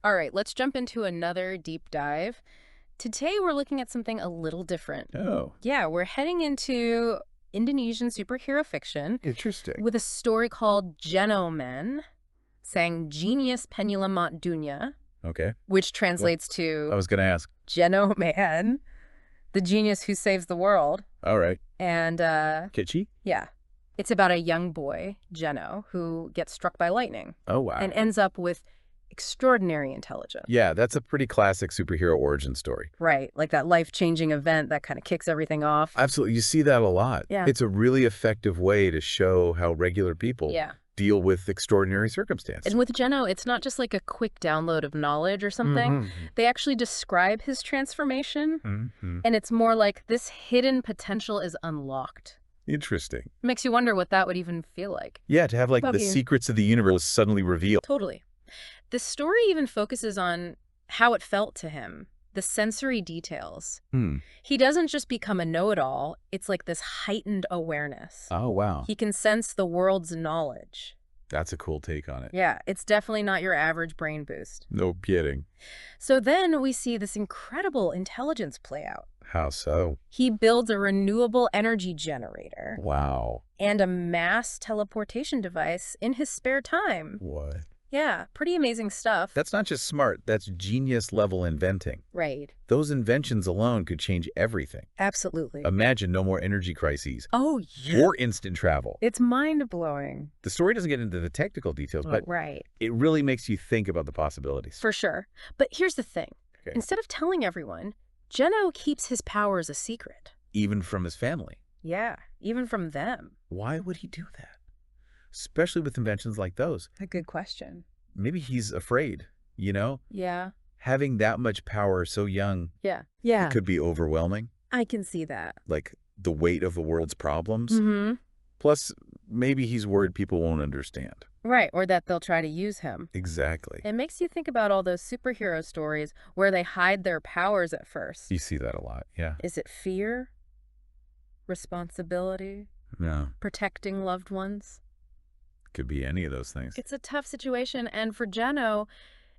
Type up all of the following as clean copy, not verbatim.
All right, let's jump into another deep dive. Today, we're looking at something a little different. Oh, Yeah, we're heading into Indonesian superhero fiction interesting. with a story called Jenoman, sang Genius Penyelamat Dunia, Okay. which Well, translates I to was going to ask. Jenoman, the genius who saves the world. All right. And, Kitschy? yeah, it's about a young boy, Jeno, who gets struck by lightning Oh, wow. and ends up with extraordinary intelligence. Yeah, that's a pretty classic superhero origin story. Right, like that life-changing event that kind of kicks everything off. Absolutely. You see that a lot. Yeah. It's a really effective way to show how regular people Yeah. deal with extraordinary circumstances. And with Jeno, it's not just like a quick download of knowledge or something. Mm-hmm. They actually describe his transformation, Mm-hmm. and it's more like this hidden potential is unlocked. Interesting. Makes you wonder what that would even feel like. Yeah, to have like About the you. secrets of the universe suddenly revealed. Totally. The story even focuses on how it felt to him, the sensory details. Hmm. He doesn't just become a know-it-all, it's like this heightened awareness. Oh, wow. He can sense the world's knowledge. That's a cool take on it. Yeah, it's definitely not your average brain boost. No kidding. So then we see this incredible intelligence play out. How so? He builds a renewable energy generator Wow. and a mass teleportation device in his spare time. What? Yeah, pretty amazing stuff. That's not just smart, that's genius-level inventing. Right. Those inventions alone could change everything. Absolutely. Imagine no more energy crises Oh, yeah. or instant travel. It's mind-blowing. The story doesn't get into the technical details, but Right. it really makes you think about the possibilities. For sure. But here's the thing. Okay. Instead of telling everyone, Jeno keeps his powers a secret. Even from his family. Yeah, even from them. Why would he do that? Especially with inventions like those. A good question. Maybe he's afraid, you know? Yeah. Having that much power so young, Yeah. Yeah. it could be overwhelming. I can see that. Like the weight of the world's problems. Mm-hmm. Plus, maybe he's worried people won't understand. Right, or that they'll try to use him. Exactly. It makes you think about all those superhero stories where they hide their powers at first. You see that a lot, yeah. Is it fear? Responsibility? No, Protecting loved ones? could be any of those things. It's a tough situation, and for Jeno,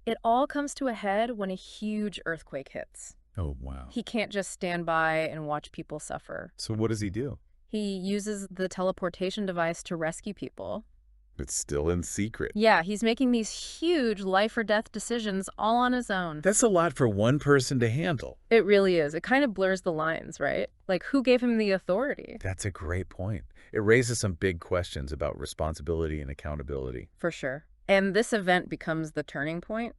it all comes to a head when a huge earthquake hits. Oh, wow. He can't just stand by and watch people suffer. So what does he do? He uses the teleportation device to rescue people. It's still in secret. Yeah, he's making these huge life or death decisions all on his own. That's a lot for one person to handle. It really is. It kind of blurs the lines, right? Like, who gave him the authority? That's a great point. It raises some big questions about responsibility and accountability. For sure. And this event becomes the turning point.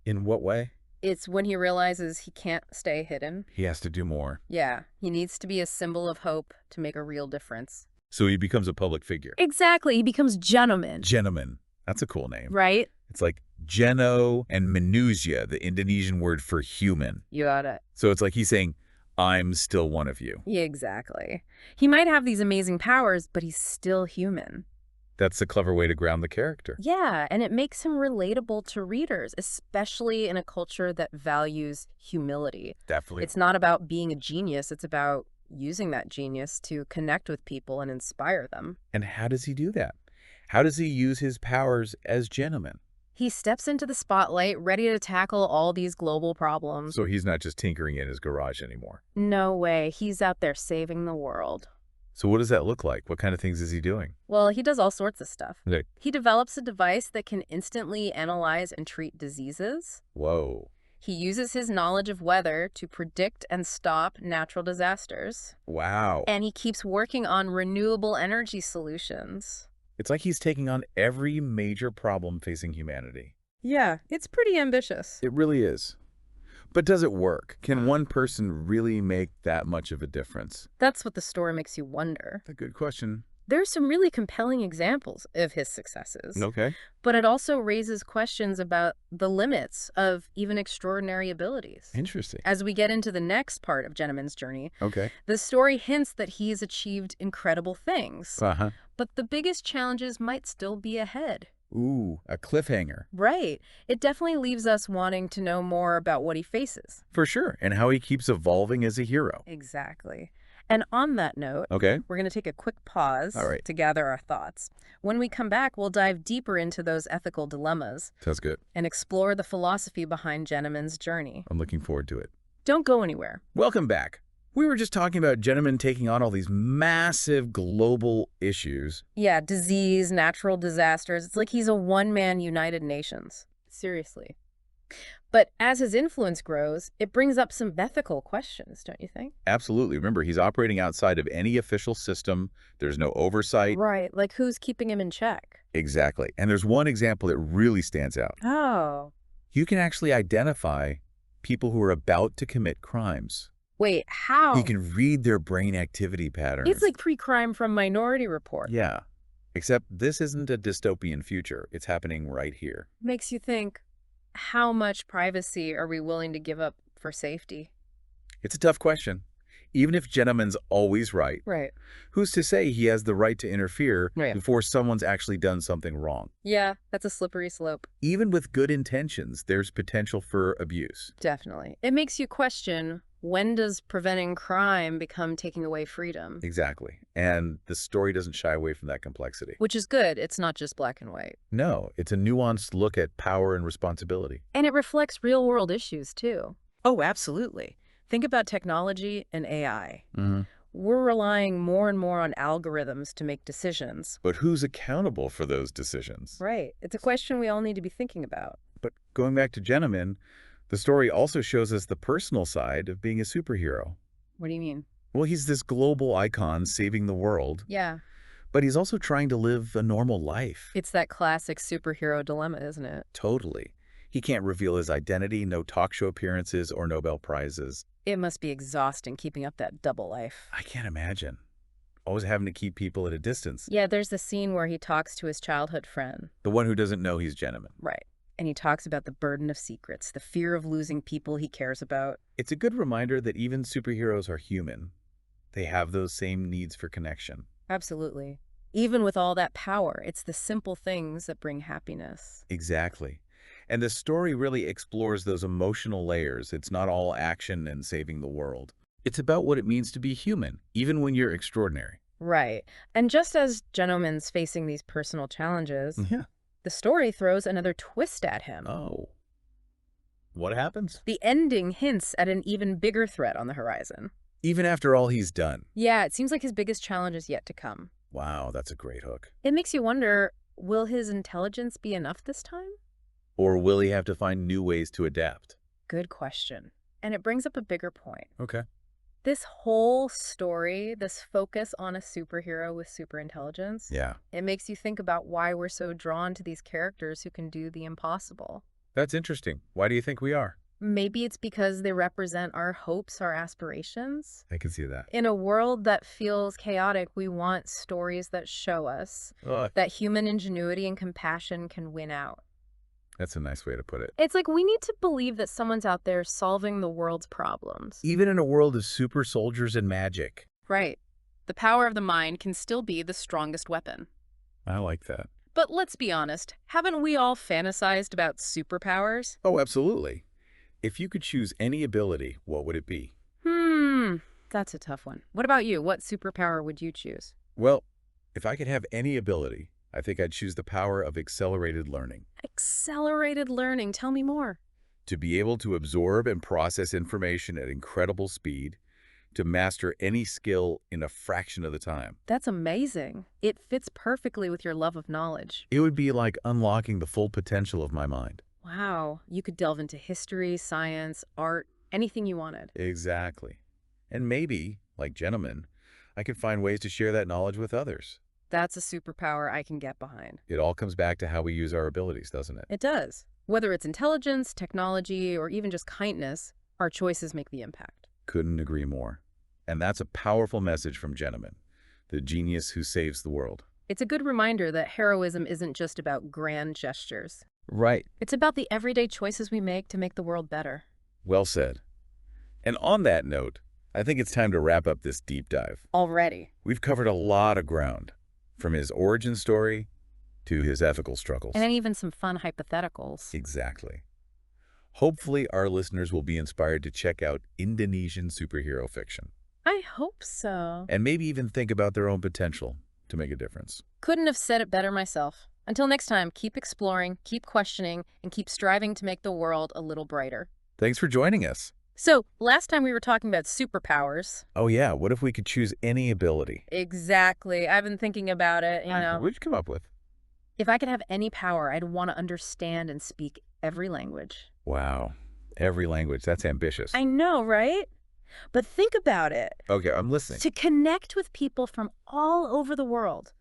In what way? It's when he realizes he can't stay hidden. He has to do more. Yeah, he needs to be a symbol of hope to make a real difference. So he becomes a public figure. Exactly. He becomes Jenoman. Jenoman. That's a cool name. Right? It's like Jeno and manusia, the Indonesian word for human. You got it. So it's like he's saying, I'm still one of you. Yeah, exactly. He might have these amazing powers, but he's still human. That's a clever way to ground the character. Yeah, and it makes him relatable to readers, especially in a culture that values humility. Definitely. It's not about being a genius, it's about using that genius to connect with people and inspire them. And how does he do that? How does he use his powers as Jenoman? He steps into the spotlight, ready to tackle all these global problems. So he's not just tinkering in his garage anymore. No way, he's out there saving the world. So what does that look like? What kind of things is he doing? Well, he does all sorts of stuff. Okay. He develops a device that can instantly analyze and treat diseases. Whoa. He uses his knowledge of weather to predict and stop natural disasters. Wow. And he keeps working on renewable energy solutions. It's like he's taking on every major problem facing humanity. Yeah, it's pretty ambitious. It really is. But does it work? Can one person really make that much of a difference? That's what the story makes you wonder. That's a good question. There's some really compelling examples of his successes. Okay. But it also raises questions about the limits of even extraordinary abilities. Interesting. As we get into the next part of Jenoman's journey, Okay. the story hints that he has achieved incredible things. Uh-huh. But the biggest challenges might still be ahead. Ooh, a cliffhanger. Right. It definitely leaves us wanting to know more about what he faces. For sure. And how he keeps evolving as a hero. Exactly. And on that note, Okay. we're going to take a quick All pause right. to gather our thoughts. When we come back, we'll dive deeper into those ethical dilemmas Sounds good. and explore the philosophy behind Jenoman's journey. I'm looking forward to it. Don't go anywhere. Welcome back. We were just talking about Jenoman taking on all these massive global issues. Yeah, disease, natural disasters. It's like he's a one-man United Nations. Seriously. But as his influence grows, it brings up some ethical questions, don't you think? Absolutely. Remember, he's operating outside of any official system. There's no oversight. Right, like who's keeping him in check? Exactly. And there's one example that really stands out. Oh. You can actually identify people who are about to commit crimes. Wait, how? You can read their brain activity patterns. It's like pre-crime from Minority Report. Yeah. Except this isn't a dystopian future. It's happening right here. Makes you think, how much privacy are we willing to give up for safety? It's a tough question. Even if Jenoman's always right, Right. who's to say he has the right to interfere Right. before someone's actually done something wrong? Yeah, that's a slippery slope. Even with good intentions, there's potential for abuse. Definitely. It makes you question, when does preventing crime become taking away freedom? Exactly. And the story doesn't shy away from that complexity. Which is good. It's not just black and white. No, it's a nuanced look at power and responsibility. And it reflects real-world issues, too. Oh, absolutely. Think about technology and AI. We're relying more and more on algorithms to make decisions. But who's accountable for those decisions? Right. It's a question we all need to be thinking about. But going back to Jenoman, the story also shows us the personal side of being a superhero. What do you mean? Well, he's this global icon saving the world, Yeah. but he's also trying to live a normal life. It's that classic superhero dilemma, isn't it? Totally. He can't reveal his identity, no talk show appearances or Nobel Prizes. It must be exhausting keeping up that double life. I can't imagine. Always having to keep people at a distance. Yeah, there's the scene where he talks to his childhood friend. The one who doesn't know he's Jenoman. Right. And he talks about the burden of secrets, the fear of losing people he cares about. It's a good reminder that even superheroes are human. They have those same needs for connection. Absolutely. Even with all that power, it's the simple things that bring happiness. Exactly. And the story really explores those emotional layers. It's not all action and saving the world. It's about what it means to be human, even when you're extraordinary. Right. And just as Jenoman's facing these personal challenges, Yeah. the story throws another twist at him. Oh. What happens? The ending hints at an even bigger threat on the horizon. Even after all he's done. Yeah, it seems like his biggest challenge is yet to come. Wow, that's a great hook. It makes you wonder, will his intelligence be enough this time? Or will he have to find new ways to adapt? Good question. And it brings up a bigger point. Okay. This whole story, this focus on a superhero with super intelligence, Yeah. it makes you think about why we're so drawn to these characters who can do the impossible. That's interesting. Why do you think we are? Maybe it's because they represent our hopes, our aspirations. I can see that. In a world that feels chaotic, we want stories that show us that human ingenuity and compassion can win out. That's a nice way to put it. It's like we need to believe that someone's out there solving the world's problems. Even in a world of super soldiers and magic. Right. The power of the mind can still be the strongest weapon. I like that. But let's be honest, haven't we all fantasized about superpowers? Oh, absolutely. If you could choose any ability, what would it be? That's a tough one. What about you? What superpower would you choose? Well, if I could have any ability, I think I'd choose the power of accelerated learning. Accelerated learning. Tell me more. To be able to absorb and process information at incredible speed, to master any skill in a fraction of the time. That's amazing. It fits perfectly with your love of knowledge. It would be like unlocking the full potential of my mind. Wow. You could delve into history, science, art, anything you wanted. Exactly. And maybe, like Jenoman, I could find ways to share that knowledge with others. That's a superpower I can get behind. It all comes back to how we use our abilities, doesn't it? It does. Whether it's intelligence, technology, or even just kindness, our choices make the impact. Couldn't agree more. And that's a powerful message from Jenoman, the genius who saves the world. It's a good reminder that heroism isn't just about grand gestures. Right. It's about the everyday choices we make to make the world better. Well said. And on that note, I think it's time to wrap up this deep dive. Already. We've covered a lot of ground, from his origin story to his ethical struggles. And then even some fun hypotheticals. Exactly. Hopefully, our listeners will be inspired to check out Indonesian superhero fiction. I hope so. and maybe even think about their own potential to make a difference. Couldn't have said it better myself. Until next time, keep exploring, keep questioning, and keep striving to make the world a little brighter. Thanks for joining us. So, last time we were talking about superpowers. Oh yeah, what if we could choose any ability? Exactly. I've been thinking about it, What'd you come up with? If I could have any power, I'd want to understand and speak every language. Wow, every language. That's ambitious. I know, right? But think about it. Okay, I'm listening. To connect with people from all over the world,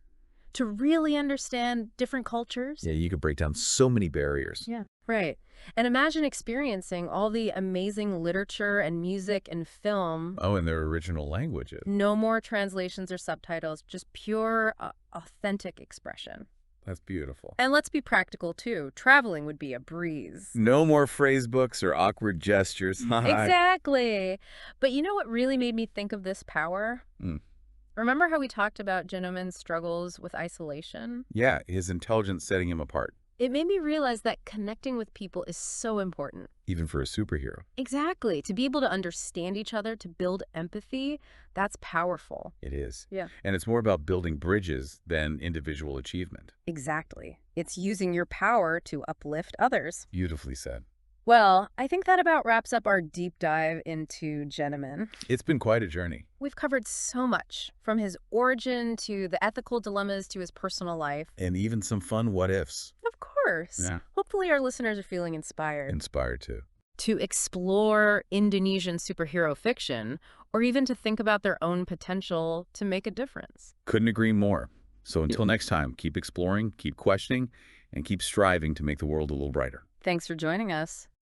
to really understand different cultures. Yeah, you could break down so many barriers. Yeah. Right. And imagine experiencing all the amazing literature and music and film. Oh, in their original languages. No more translations or subtitles, just pure, authentic expression. That's beautiful. And let's be practical, too. Traveling would be a breeze. No more phrase books or awkward gestures. Exactly. But you know what really made me think of this power? Mm. Remember how we talked about Jenoman's struggles with isolation? Yeah, his intelligence setting him apart, It made me realize that connecting with people is so important. even for a superhero. Exactly. To be able to understand each other, to build empathy, that's powerful. It is. Yeah. And it's more about building bridges than individual achievement. Exactly. It's using your power to uplift others. Beautifully said. Well, I think that about wraps up our deep dive into Jenoman. It's been quite a journey. We've covered so much, from his origin to the ethical dilemmas to his personal life. And even some fun what-ifs. Of course. Yeah. Hopefully our listeners are feeling inspired Inspired too. to explore Indonesian superhero fiction, or even to think about their own potential to make a difference. Couldn't agree more. So until next time, keep exploring, keep questioning, and keep striving to make the world a little brighter. Thanks for joining us.